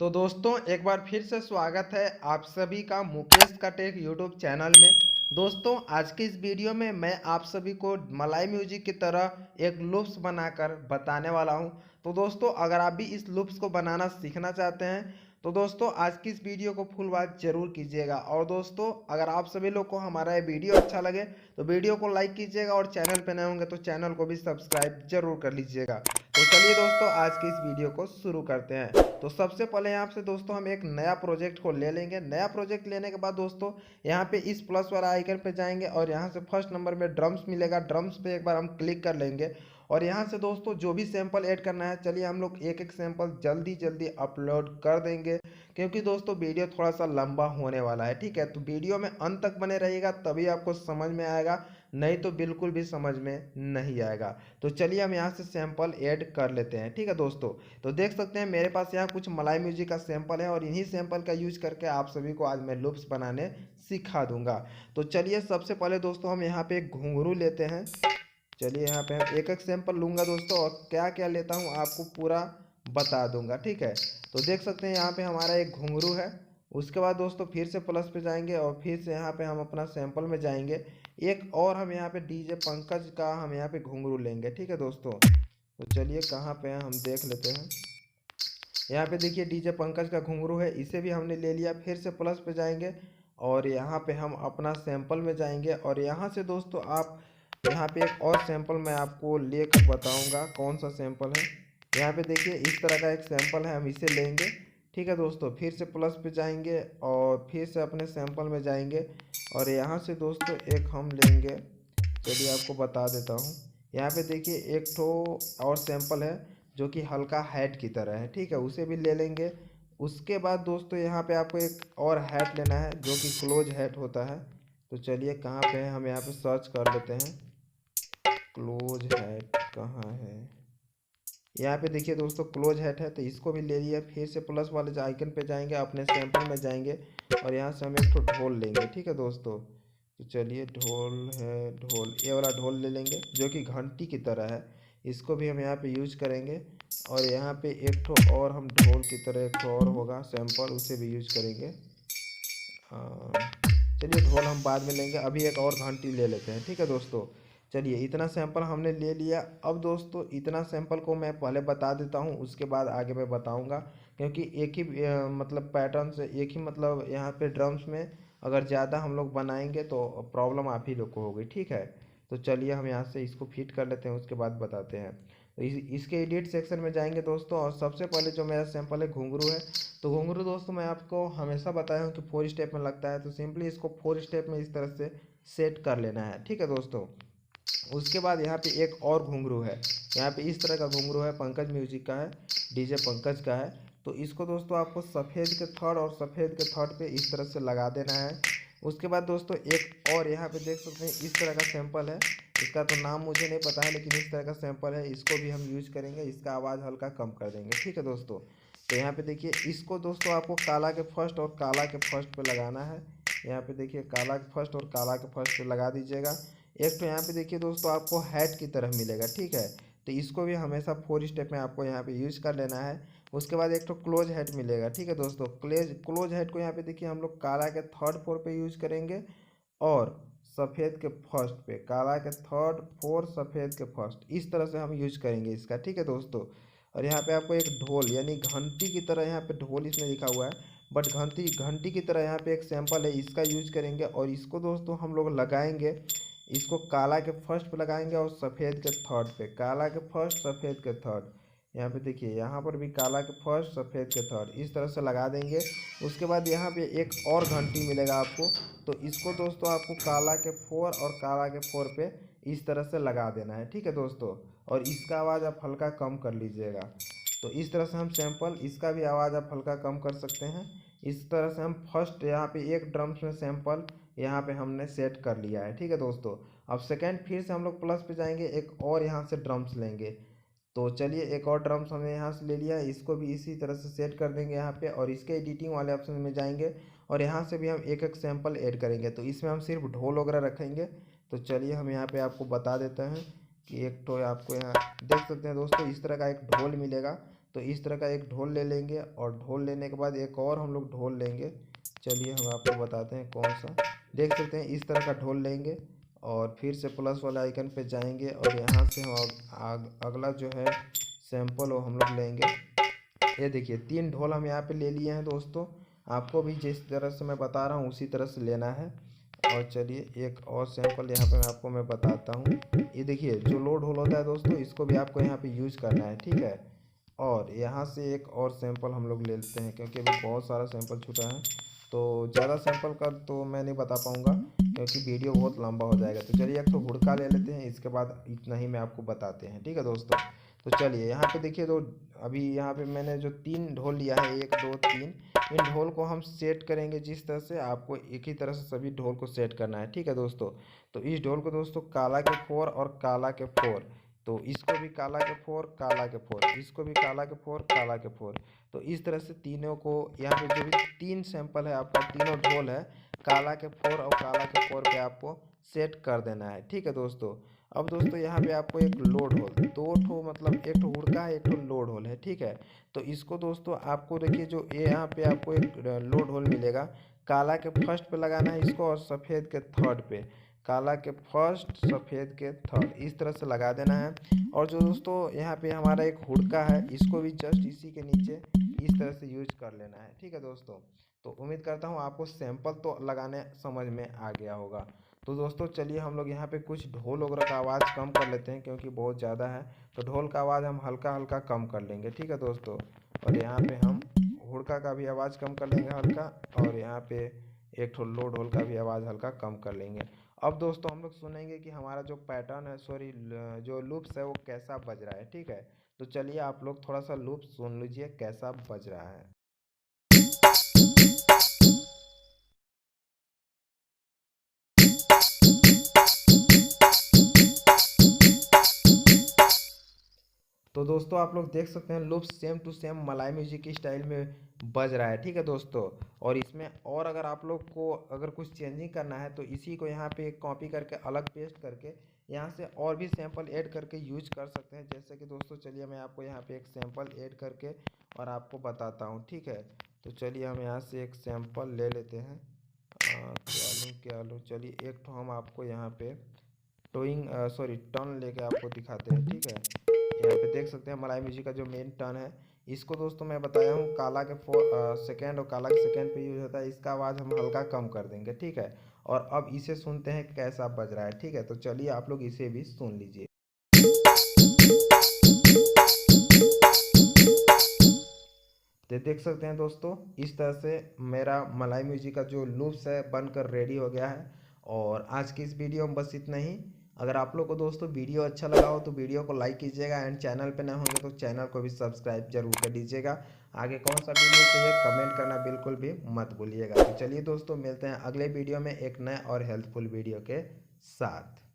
तो दोस्तों एक बार फिर से स्वागत है आप सभी का मुकेश का टेक यूट्यूब चैनल में। दोस्तों आज की इस वीडियो में मैं आप सभी को मलाई म्यूजिक की तरह एक लूप्स बनाकर बताने वाला हूं। तो दोस्तों अगर आप भी इस लूप्स को बनाना सीखना चाहते हैं तो दोस्तों आज की इस वीडियो को फुल वॉच जरूर कीजिएगा। और दोस्तों अगर आप सभी लोग को हमारा ये वीडियो अच्छा लगे तो वीडियो को लाइक कीजिएगा और चैनल पे नए होंगे तो चैनल को भी सब्सक्राइब जरूर कर लीजिएगा। तो चलिए दोस्तों आज की इस वीडियो को शुरू करते हैं। तो सबसे पहले यहाँ से दोस्तों हम एक नया प्रोजेक्ट को ले लेंगे। नया प्रोजेक्ट लेने के बाद दोस्तों यहाँ पे इस प्लस वाला आइकन पे जाएंगे और यहाँ से फर्स्ट नंबर में ड्रम्स मिलेगा। ड्रम्स पे एक बार हम क्लिक कर लेंगे और यहाँ से दोस्तों जो भी सैंपल ऐड करना है चलिए हम लोग एक एक सैंपल जल्दी जल्दी अपलोड कर देंगे, क्योंकि दोस्तों वीडियो थोड़ा सा लंबा होने वाला है। ठीक है, तो वीडियो में अंत तक बने रहिएगा तभी आपको समझ में आएगा, नहीं तो बिल्कुल भी समझ में नहीं आएगा। तो चलिए हम यहाँ से सैंपल ऐड कर लेते हैं। ठीक है दोस्तों, तो देख सकते हैं मेरे पास यहाँ कुछ मलाई म्यूजिक का सैंपल है और इन्हीं सैंपल का यूज करके आप सभी को आज मैं लूप्स बनाने सिखा दूंगा। तो चलिए सबसे पहले दोस्तों हम यहाँ पे एक घुंघरू लेते हैं। चलिए यहाँ पे हम एक एक सैंपल लूंगा दोस्तों और क्या क्या लेता हूँ आपको पूरा बता दूंगा। ठीक है, तो देख सकते हैं यहाँ पे हमारा एक घुंघरू है। उसके बाद दोस्तों फिर से प्लस पे जाएंगे और फिर से यहाँ पे हम अपना सैंपल में जाएंगे। एक और हम यहाँ पे डीजे पंकज का हम यहाँ पे घुंघरू लेंगे। ठीक है दोस्तों, तो चलिए कहाँ पे हैं हम देख लेते हैं। यहाँ पे देखिए डीजे पंकज का घुंघरू है, इसे भी हमने ले लिया। फिर से प्लस पे जाएंगे और यहाँ पे हम अपना सैंपल में जाएंगे और यहाँ से दोस्तों आप यहाँ पे एक और सैंपल मैं आपको लेकर बताऊंगा कौन सा सैंपल है। यहाँ पे देखिए इस तरह का एक सैंपल है, हम इसे लेंगे। ठीक है दोस्तों, फिर से प्लस पे जाएंगे और फिर से अपने सैंपल में जाएंगे और यहाँ से दोस्तों एक हम लेंगे। चलिए आपको बता देता हूँ। यहाँ पे देखिए एक ठो और सैंपल है जो कि हल्का हैट की तरह है। ठीक है, उसे भी ले लेंगे। उसके बाद दोस्तों यहाँ पे आपको एक और हैट लेना है जो कि क्लोज हैट होता है। तो चलिए कहाँ पे है हम यहाँ पे सर्च कर लेते हैं। क्लोज हैट कहाँ है? यहाँ पे देखिए दोस्तों क्लोज हैट है, तो इसको भी ले लिया। फिर से प्लस वाले आइकन पे जाएंगे, अपने सैंपल में जाएंगे और यहाँ से हम एक तो ढोल लेंगे। ठीक है दोस्तों, तो चलिए ढोल है, ढोल ये वाला ढोल ले लेंगे जो कि घंटी की तरह है। इसको भी हम यहाँ पे यूज करेंगे और यहाँ पे एक ठो और हम ढोल की तरह एक ठो और होगा सैंपल, उसे भी यूज करेंगे। चलिए ढोल हम बाद में लेंगे, अभी एक और घंटी ले लेते हैं। ठीक है दोस्तों, चलिए इतना सैंपल हमने ले लिया। अब दोस्तों इतना सैंपल को मैं पहले बता देता हूँ, उसके बाद आगे मैं बताऊँगा, क्योंकि एक ही मतलब पैटर्न से एक ही मतलब यहाँ पे ड्रम्स में अगर ज़्यादा हम लोग बनाएंगे तो प्रॉब्लम आप ही लोग को होगी। ठीक है, तो चलिए हम यहाँ से इसको फिट कर लेते हैं, उसके बाद बताते हैं। तो इसके एडिट सेक्शन में जाएंगे दोस्तों और सबसे पहले जो मेरा सैंपल है घुंघरू है। तो घुंघरू दोस्तों मैं आपको हमेशा बताया हूँ कि 4 स्टेप में लगता है, तो सिंपली इसको 4 स्टेप में इस तरह से सेट कर लेना है। ठीक है दोस्तों, उसके बाद यहाँ पे एक और घुंघरू है। यहाँ पे इस तरह का घुंघरू है, पंकज म्यूजिक का है, डीजे पंकज का है। तो इसको दोस्तों आपको सफ़ेद के थर्ड और सफ़ेद के थर्ड पे इस तरह से लगा देना है। उसके बाद दोस्तों एक और यहाँ पे देख सकते हैं इस तरह का सैंपल है। इसका तो नाम मुझे नहीं पता है, लेकिन इस तरह का सैंपल है, इसको भी हम यूज करेंगे। इसका आवाज़ हल्का कम कर देंगे। ठीक है दोस्तों, तो यहाँ पे देखिए इसको दोस्तों आपको काला के फर्स्ट और काला के फर्स्ट पे लगाना है। यहाँ पे देखिए काला के फर्स्ट और काला के फर्स्ट पे लगा दीजिएगा। एक तो यहाँ पे देखिए दोस्तों आपको हैट की तरह मिलेगा। ठीक है, तो इसको भी हमेशा 4 स्टेप में आपको यहाँ पे यूज कर लेना है। उसके बाद एक तो क्लोज हेड मिलेगा। ठीक है दोस्तों, क्लोज हेड को यहाँ पे देखिए हम लोग काला के थर्ड फोर पे यूज करेंगे और सफ़ेद के फर्स्ट पे, काला के थर्ड फोर सफ़ेद के फर्स्ट, इस तरह से हम यूज करेंगे इसका। ठीक है दोस्तों, और यहाँ पे आपको एक ढोल यानी घंटी की तरह, यहाँ पे ढोल इसमें लिखा हुआ है बट घंटी घंटी की तरह यहाँ पे एक सैंपल है, इसका यूज करेंगे और इसको दोस्तों हम लोग लगाएंगे। इसको काला के फर्स्ट पे लगाएंगे और सफ़ेद के थर्ड पे, काला के फर्स्ट सफ़ेद के थर्ड। यहाँ पे देखिए यहाँ पर भी काला के फर्स्ट सफ़ेद के थर्ड, इस तरह से लगा देंगे। उसके बाद यहाँ पे एक और घंटी मिलेगा आपको, तो इसको दोस्तों आपको काला के फोर और काला के फोर पे इस तरह से लगा देना है। ठीक है दोस्तों, और इसका आवाज़ आप हल्का कम कर लीजिएगा। तो इस तरह से हम सैंपल, इसका भी आवाज़ आप हल्का कम कर सकते हैं। इस तरह से हम फर्स्ट यहाँ पे एक ड्रम्स में सैंपल यहाँ पे हमने सेट कर लिया है। ठीक है दोस्तों, अब सेकेंड फिर से हम लोग प्लस पे जाएंगे, एक और यहाँ से ड्रम्स लेंगे। तो चलिए एक और ड्रम्स हमने यहाँ से ले लिया है, इसको भी इसी तरह से सेट कर देंगे यहाँ पे और इसके एडिटिंग वाले ऑप्शन में जाएंगे और यहाँ से भी हम एक एक सैंपल ऐड करेंगे। तो इसमें हम सिर्फ ढोल वगैरह रखेंगे। तो चलिए हम यहाँ पे आपको बता देते हैं कि एक तो आपको यहाँ देख सकते हैं दोस्तों इस तरह का एक ढोल मिलेगा। तो इस तरह का एक ढोल ले लेंगे और ढोल लेने के बाद एक और हम लोग ढोल लेंगे। चलिए हम आपको बताते हैं कौन सा। देख सकते हैं इस तरह का ढोल लेंगे और फिर से प्लस वाले आइकन पे जाएंगे और यहाँ से हम अगला जो है सैंपल वो हम लोग लेंगे। ये देखिए 3 ढोल हम यहाँ पे ले लिए हैं दोस्तों। आपको भी जिस तरह से मैं बता रहा हूँ उसी तरह से लेना है। और चलिए एक और सैंपल यहाँ पे मैं बताता हूँ। ये देखिए जो लो ढोल होता है दोस्तों, इसको भी आपको यहाँ पे यूज करना है, ठीक है। और यहाँ से एक और सैंपल हम लोग ले लेते हैं क्योंकि अभी बहुत सारा सैंपल छूटा है। तो ज़्यादा सैंपल का तो मैं नहीं बता पाऊँगा क्योंकि वीडियो बहुत लंबा हो जाएगा। तो चलिए एक तो हुड़का ले लेते हैं, इसके बाद इतना ही मैं आपको बताते हैं, ठीक है दोस्तों। तो चलिए यहाँ पे देखिए, तो अभी यहाँ पे मैंने जो 3 ढोल लिया है, 1 2 3, इन ढोल को हम सेट करेंगे जिस तरह से आपको एक ही तरह से सभी ढोल को सेट करना है, ठीक है दोस्तों। तो इस ढोल को दोस्तों काला के 4 और काला के 4, तो इसको भी काला के 4 काला के 4, इसको भी काला के 4 काला के 4। तो इस तरह से तीनों को यहाँ पे जो भी 3 सैंपल है आपका, तीनों ढोल है, काला के 4 और काला के 4 पे आपको सेट कर देना है, ठीक है दोस्तों। अब दोस्तों यहाँ पे आपको एक लोड होल, 2 ठो मतलब एक ठो हुड़का है, एक ठो लोड होल है, ठीक है। तो इसको दोस्तों आपको देखिए जो ये यहाँ पे आपको एक लोड होल मिलेगा, काला के फर्स्ट पे लगाना है इसको और सफ़ेद के थर्ड पे, काला के फर्स्ट सफ़ेद के थर्ड, इस तरह से लगा देना है। और जो दोस्तों यहाँ पे हमारा एक हुड़का है, इसको भी जस्ट इसी के नीचे इस तरह से यूज कर लेना है, ठीक है दोस्तों। तो उम्मीद करता हूँ आपको सैंपल तो लगाने समझ में आ गया होगा। तो दोस्तों चलिए हम लोग यहाँ पे कुछ ढोल वगैरह का आवाज़ कम कर लेते हैं क्योंकि बहुत ज़्यादा है। तो ढोल का आवाज़ हम हल्का हल्का कम कर लेंगे, ठीक है दोस्तों। और यहाँ पे हम हुड़का का भी आवाज़ कम कर लेंगे हल्का, और यहाँ पे एक ठो लो ढोल का भी आवाज़ हल्का कम कर लेंगे। अब दोस्तों हम लोग सुनेंगे कि हमारा जो पैटर्न है, सॉरी जो लूप्स है वो कैसा बज रहा है, ठीक है। तो चलिए आप लोग थोड़ा सा लूप सुन लीजिए कैसा बज रहा है। तो दोस्तों आप लोग देख सकते हैं लूप सेम टू सेम मलाई म्यूजिक की स्टाइल में बज रहा है, ठीक है दोस्तों। और इसमें और अगर आप लोग को अगर कुछ चेंजिंग करना है तो इसी को यहाँ पे कॉपी करके अलग पेस्ट करके यहाँ से और भी सैंपल ऐड करके यूज कर सकते हैं। जैसे कि दोस्तों चलिए मैं आपको यहाँ पे एक सैंपल ऐड करके और आपको बताता हूँ, ठीक है। तो चलिए हम यहाँ से एक सैंपल ले लेते हैं। क्या लूँ, चलिए एक तो हम आपको यहाँ पे टर्न लेके आपको दिखाते हैं, ठीक है। यहाँ पे देख सकते हैं मलाई म्यूजिक का जो मेन टर्न है, इसको दोस्तों मैं बताया हूँ काला के सेकेंड और काला के सेकेंड पे यूज होता है। इसका आवाज़ हम हल्का कम कर देंगे, ठीक है। और अब इसे सुनते हैं कैसा बज रहा है, ठीक है। तो चलिए आप लोग इसे भी सुन लीजिए। तो देख सकते हैं दोस्तों इस तरह से मेरा मलाई म्यूजिक का जो लूप्स है बनकर रेडी हो गया है। और आज की इस वीडियो में बस इतना ही। अगर आप लोग को दोस्तों वीडियो अच्छा लगा हो तो वीडियो को लाइक कीजिएगा, एंड चैनल पे नए होंगे तो चैनल को भी सब्सक्राइब जरूर कर लीजिएगा। आगे कौन सा वीडियो चाहिए कमेंट करना बिल्कुल भी मत भूलिएगा। तो चलिए दोस्तों मिलते हैं अगले वीडियो में एक नए और हेल्पफुल वीडियो के साथ।